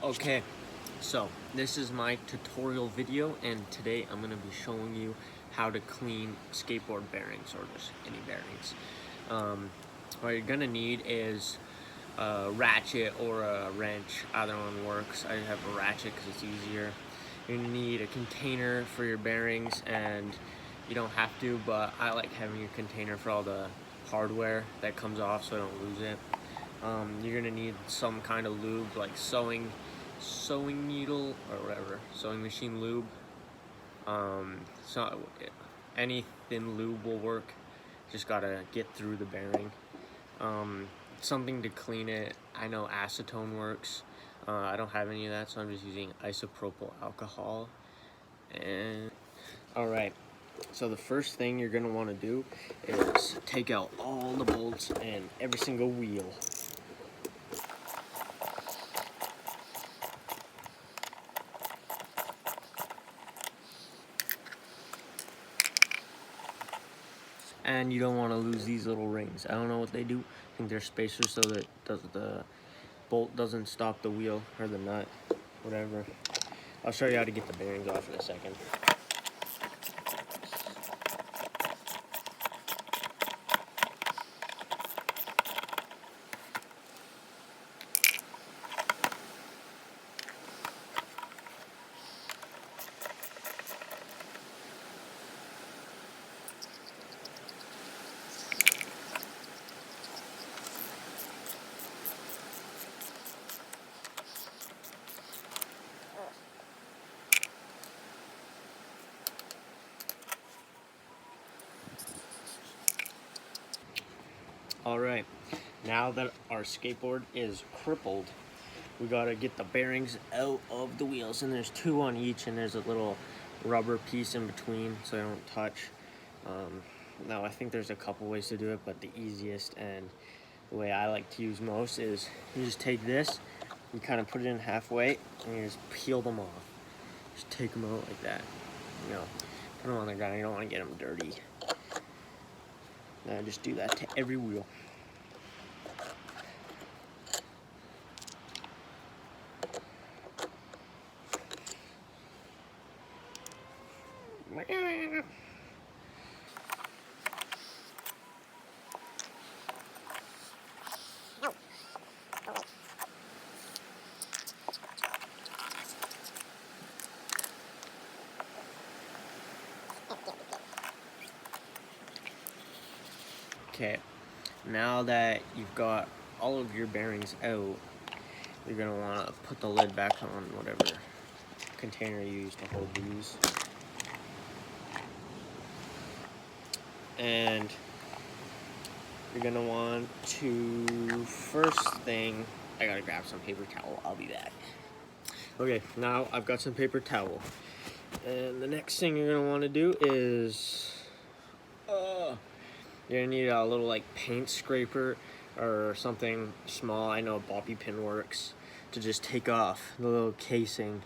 Okay, so this is my tutorial video, and today I'm going to be showing you how to clean skateboard bearings, or just any bearings. What you're going to need is a ratchet or a wrench. Either one works. I have a ratchet because it's easier. You're going to need a container for your bearings, and you don't have to, but I like having a container for all the hardware that comes off so I don't lose it. You're gonna need some kind of lube, like sewing needle or whatever, sewing machine lube. So any thin lube will work. Just gotta get through the bearing. Something to clean it. I know acetone works. I don't have any of that, so I'm just using isopropyl alcohol. And all right. So the first thing you're gonna want to do is take out all the bolts and every single wheel. And you don't want to lose these little rings. I don't know what they do. I think they're spacers so that the bolt doesn't stop the wheel or the nut, whatever. I'll show you how to get the bearings off in a second. Alright, now that our skateboard is crippled, we gotta get the bearings out of the wheels, and there's two on each, and there's a little rubber piece in between so they don't touch. Now I think there's a couple ways to do it, but the easiest and the way I like to use most is you just take this, you kind of put it in halfway, and you just peel them off. Just take them out like that. You know, put them on the ground, you don't want to get them dirty. Now just do that to every wheel. Okay, now that you've got all of your bearings out, you're gonna want to put the lid back on whatever container you use to hold these. And you're gonna want to, first thing, I gotta grab some paper towel, I'll be back. Okay, now I've got some paper towel. And the next thing you're gonna want to do is, you're gonna need a little like paint scraper or something small. I know a bobby pin works, to just take off the little casing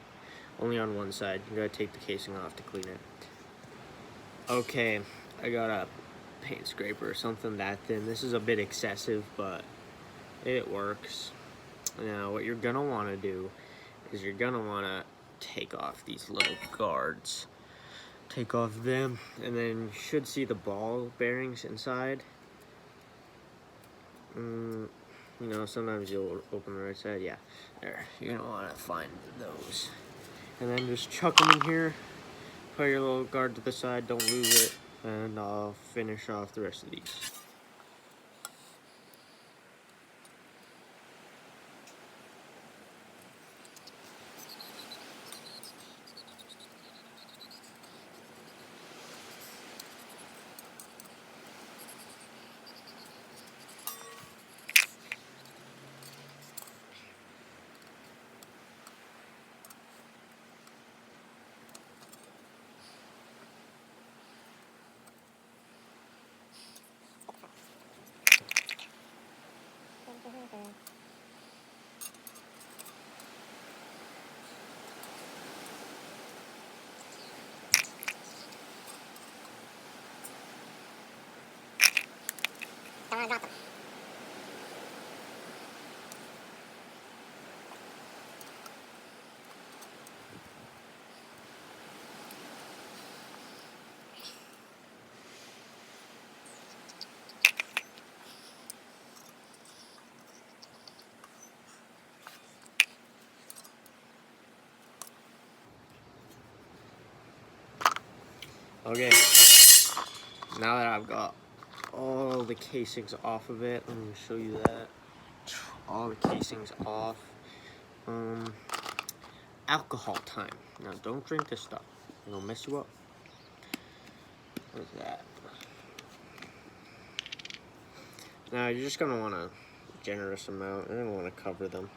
only on one side. You gotta take the casing off to clean it. Okay, I got a paint scraper, something that thin. This is a bit excessive, but it works. Now what you're gonna want to do is you're gonna want to take off these little guards. Take off them, and then you should see the ball bearings inside. You know, sometimes you'll open the right side. Yeah, there. You're gonna want to find those, and then just chuck them in here. Put your little guard to the side, don't lose it, and I'll finish off the rest of these. Okay, now that I've got all the casings off of it, I'm gonna show you that. All the casings off. Alcohol time. Now don't drink this stuff. It'll mess you up. What's that? Now you're just gonna want a generous amount. You're gonna want to cover them.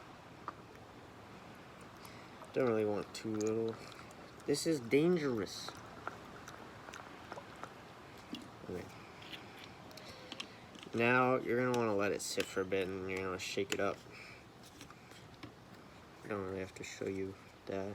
Don't really want too little. This is dangerous. Okay. Now you're gonna want to let it sit for a bit, and you're gonna shake it up. I don't really have to show you that.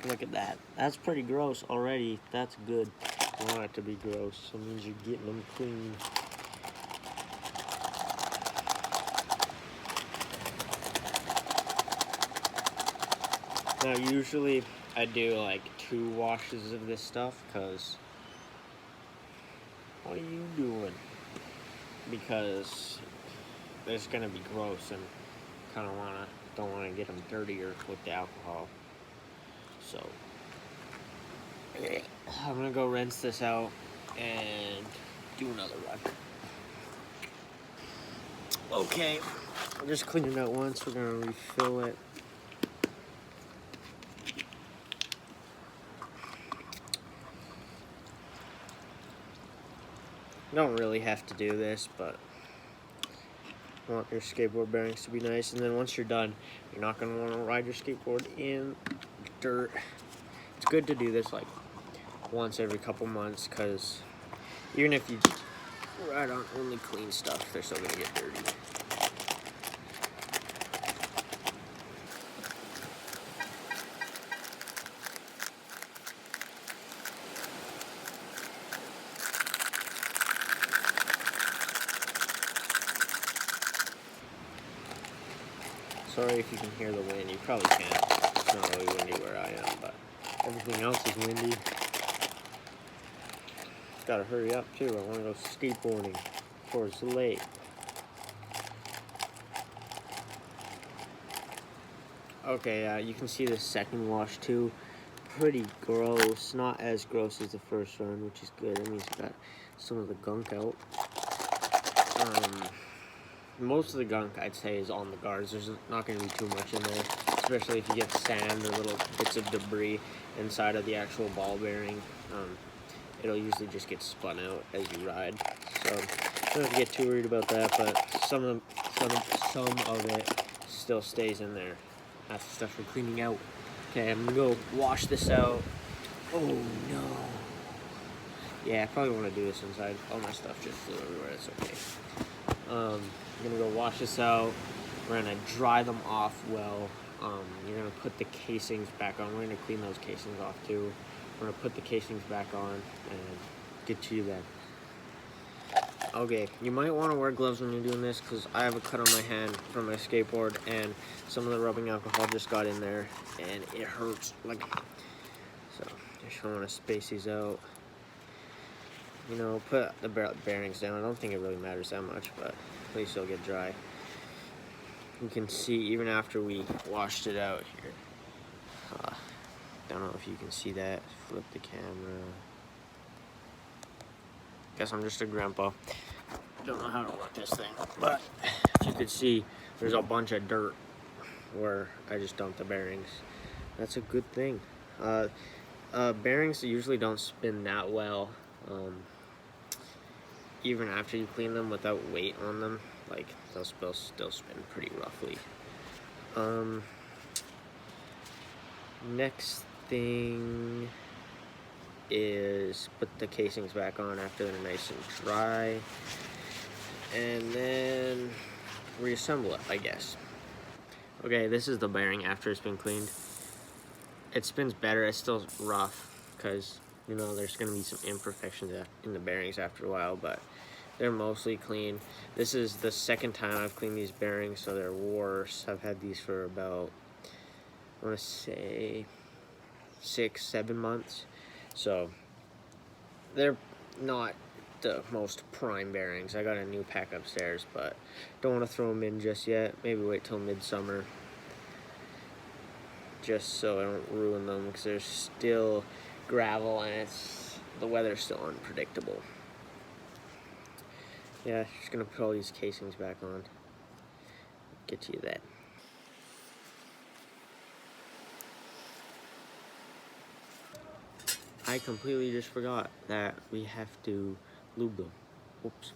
Look at that. That's pretty gross already. That's good. I want it to be gross. That means you're getting them clean. Now usually I do like 2 washes of this stuff because what are you doing? Because it's gonna be gross and don't wanna get them dirtier with the alcohol. So I'm gonna go rinse this out and do another run. Okay, I'll just clean it out once. We're gonna refill it. You don't really have to do this, but you want your skateboard bearings to be nice. And then once you're done, you're not gonna want to ride your skateboard in dirt. It's good to do this like once every couple months, because even if you ride on only clean stuff, they're still gonna get dirty. Sorry if you can hear the wind. You probably can't. It's not really windy where I am, but everything else is windy. Gotta hurry up too. I wanna go skateboarding before it's late. Okay, you can see the second wash too. Pretty gross. Not as gross as the first run, which is good. That means you got some of the gunk out. Most of the gunk, I'd say, is on the guards. There's not going to be too much in there, especially if you get sand or little bits of debris inside of the actual ball bearing. It'll usually just get spun out as you ride. So don't have to get too worried about that, but some of it still stays in there. That's the stuff we're cleaning out. Okay, I'm going to go wash this out. Oh, no. Yeah, I probably want to do this inside. All my stuff just flew everywhere. It's okay. I'm gonna go wash this out. We're gonna dry them off well. You're gonna put the casings back on. We're gonna clean those casings off too. We're gonna put the casings back on and get to you then. Okay, you might want to wear gloves when you're doing this because I have a cut on my hand from my skateboard and some of the rubbing alcohol just got in there and it hurts. So just want to space these out. You know, put the bearings down. I don't think it really matters that much, but at least they'll get dry. You can see even after we washed it out here. Don't know if you can see that. Flip the camera. Guess I'm just a grandpa. Don't know how to work this thing, but if you could see, there's a bunch of dirt where I just dumped the bearings. That's a good thing. Bearings usually don't spin that well. Even after you clean them without weight on them, like they'll still spin pretty roughly. Next thing is put the casings back on after they're nice and dry, and then reassemble it, I guess. Okay, this is the bearing after it's been cleaned. It spins better. It's still rough because, you know, there's going to be some imperfections in the bearings after a while, but They're mostly clean. This is the second time I've cleaned these bearings, so they're worse. I've had these for about, I want to say, 6-7 months. So they're not the most prime bearings. I got a new pack upstairs, but don't want to throw them in just yet. Maybe wait till midsummer, just so I don't ruin them, because there's still gravel and the weather's still unpredictable. Yeah, just gonna put all these casings back on. Get to you that. I completely just forgot that we have to lube them. Oops.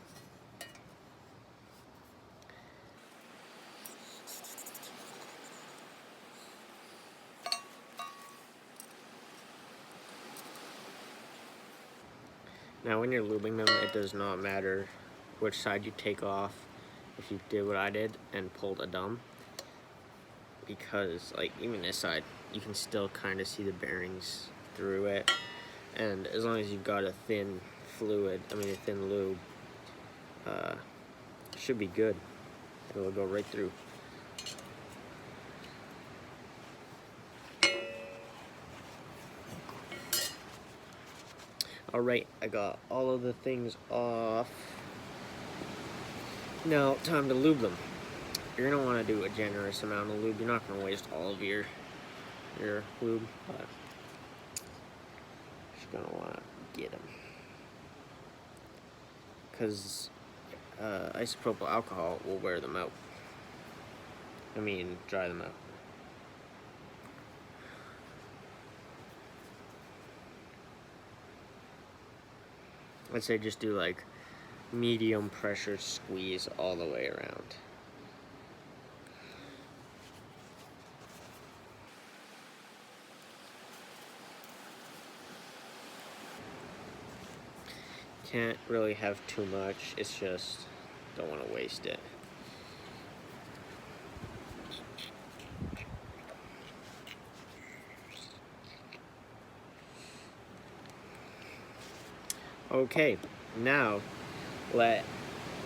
Now when you're lubing them, it does not matter which side you take off if you did what I did and pulled a dumb, because like even this side, you can still kind of see the bearings through it, and as long as you've got a thin fluid, a thin lube, should be good. It'll go right through. Alright, I got all of the things off. Now, time to lube them. You're going to want to do a generous amount of lube. You're not going to waste all of your lube, but you're just going to want to get them. Because isopropyl alcohol will wear them out. Dry them out. I'd say just do like medium pressure squeeze all the way around. Can't really have too much, it's just don't want to waste it. Okay, now let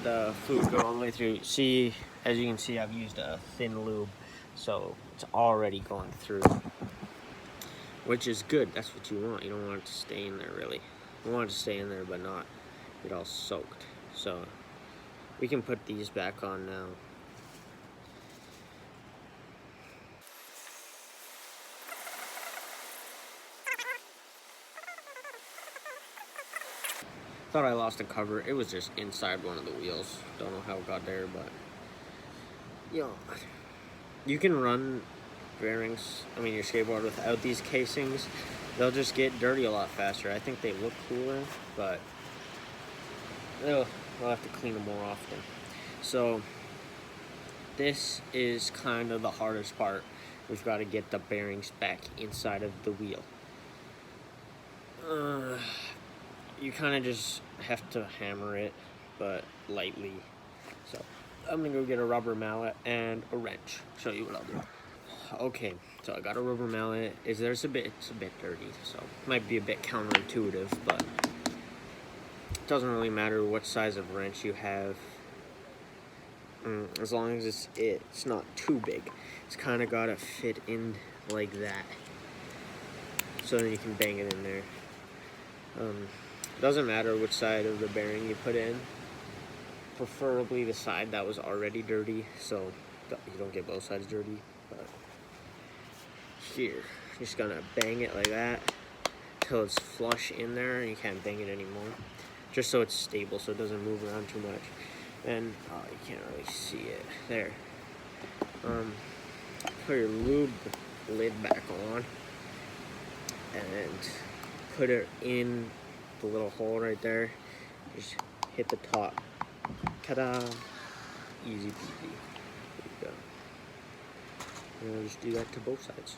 the fluid go all the way through. See, as you can see, I've used a thin lube, so it's already going through, which is good. That's what you want. You don't want it to stay in there, really. You want it to stay in there, but not get all soaked. So we can put these back on now. Thought I lost a cover. It was just inside one of the wheels. Don't know how it got there, but you can run bearings, your skateboard without these casings. They'll just get dirty a lot faster. I think they look cooler, but we'll have to clean them more often. So this is kind of the hardest part. We've got to get the bearings back inside of the wheel. You kind of just have to hammer it, but lightly. So I'm gonna go get a rubber mallet and a wrench. Show you what I'll do. Okay, so I got a rubber mallet. It's a bit dirty, so it might be a bit counterintuitive, but it doesn't really matter what size of wrench you have, as long as it's not too big. It's kind of gotta fit in like that, so then you can bang it in there. Doesn't matter which side of the bearing you put in, preferably the side that was already dirty, so you don't get both sides dirty. But here, just gonna bang it like that till it's flush in there, and you can't bang it anymore, just so it's stable, so it doesn't move around too much. And you can't really see it there. Put your lube lid back on and put it in the little hole right there. Just hit the top. Ta-da! Easy peasy. There you go. And I'll just do that to both sides.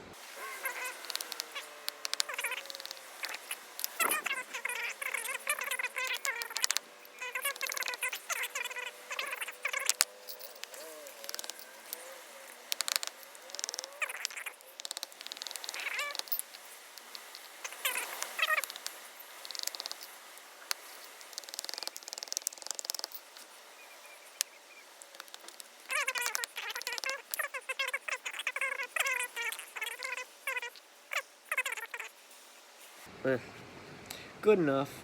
good enough.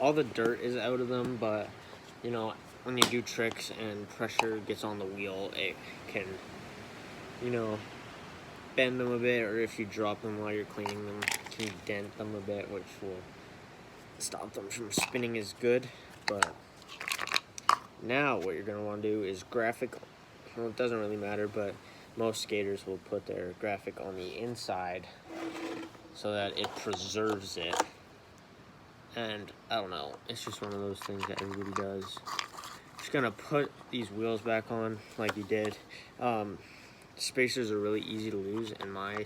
All the dirt is out of them, but you know, when you do tricks and pressure gets on the wheel, it can, you know, bend them a bit, or if you drop them while you're cleaning them, it can dent them a bit, which will stop them from spinning as good. But now what you're going to want to do is graphic. Well, it doesn't really matter, but most skaters will put their graphic on the inside so that it preserves it. And I don't know, it's just one of those things that everybody does. Just gonna put these wheels back on like you did. Spacers are really easy to lose, and my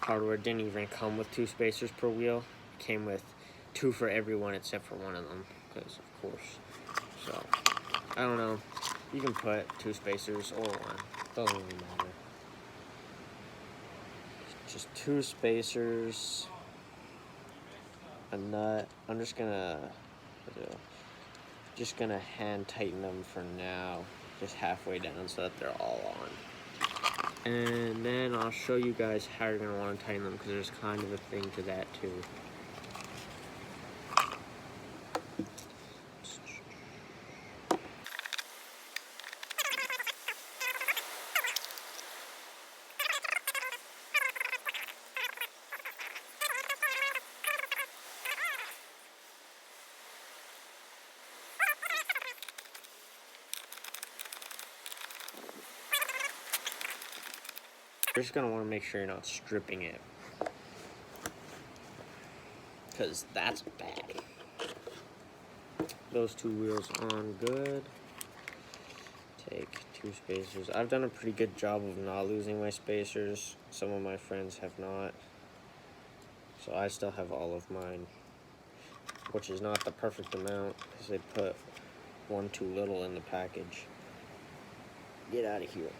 hardware didn't even come with 2 spacers per wheel. It came with 2 for everyone except for one of them, because of course. So I don't know, you can put 2 spacers or 1, doesn't really matter. Just 2 spacers, a nut. I'm just gonna hand tighten them for now, just halfway down so that they're all on. And then I'll show you guys how you're gonna want to tighten them, because there's kind of a thing to that too. You're just gonna want to make sure you're not stripping it, because that's bad. Those 2 wheels on good. Take 2 spacers. I've done a pretty good job of not losing my spacers. Some of my friends have not. So I still have all of mine, which is not the perfect amount, because they put 1 too little in the package. Get out of here.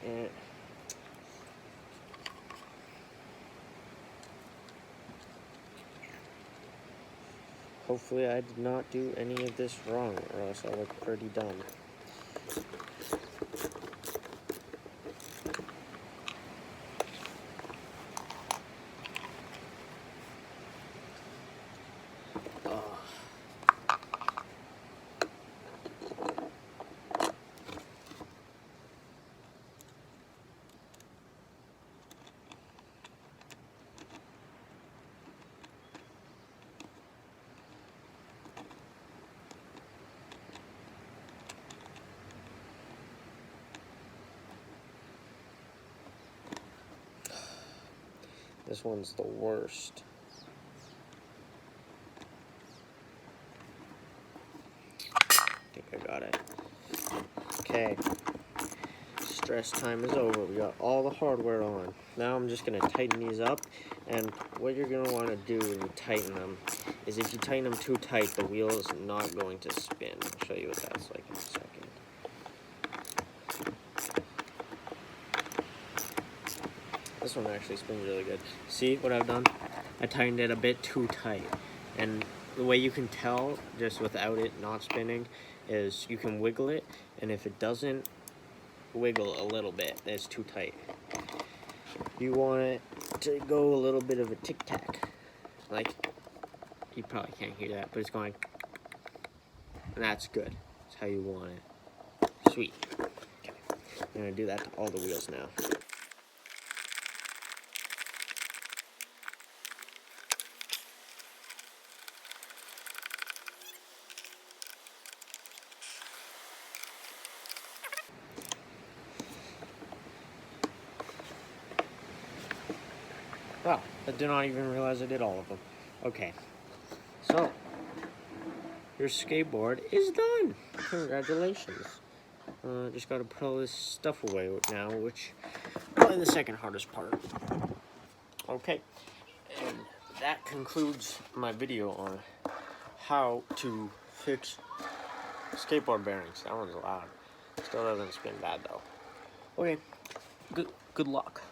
Hopefully I did not do any of this wrong, or else I look pretty dumb. This one's the worst. I think I got it. Okay. Stress time is over. We got all the hardware on. Now I'm just going to tighten these up. And what you're going to want to do when you tighten them is, if you tighten them too tight, the wheel is not going to spin. I'll show you what that's like in a second. This one actually spins really good. See what I've done? I tightened it a bit too tight. And the way you can tell, just without it not spinning, is you can wiggle it, and if it doesn't wiggle a little bit, it's too tight. You want it to go a little bit of a tic-tac. Like, you probably can't hear that, but it's going, and that's good. That's how you want it. Sweet. Okay. I'm gonna do that to all the wheels now. Wow, I did not even realize I did all of them. Okay, so your skateboard is done. Congratulations. Just gotta put all this stuff away now, which is probably the second hardest part. Okay, and that concludes my video on how to fix skateboard bearings. That one's loud. Still doesn't spin bad though. Okay, good luck.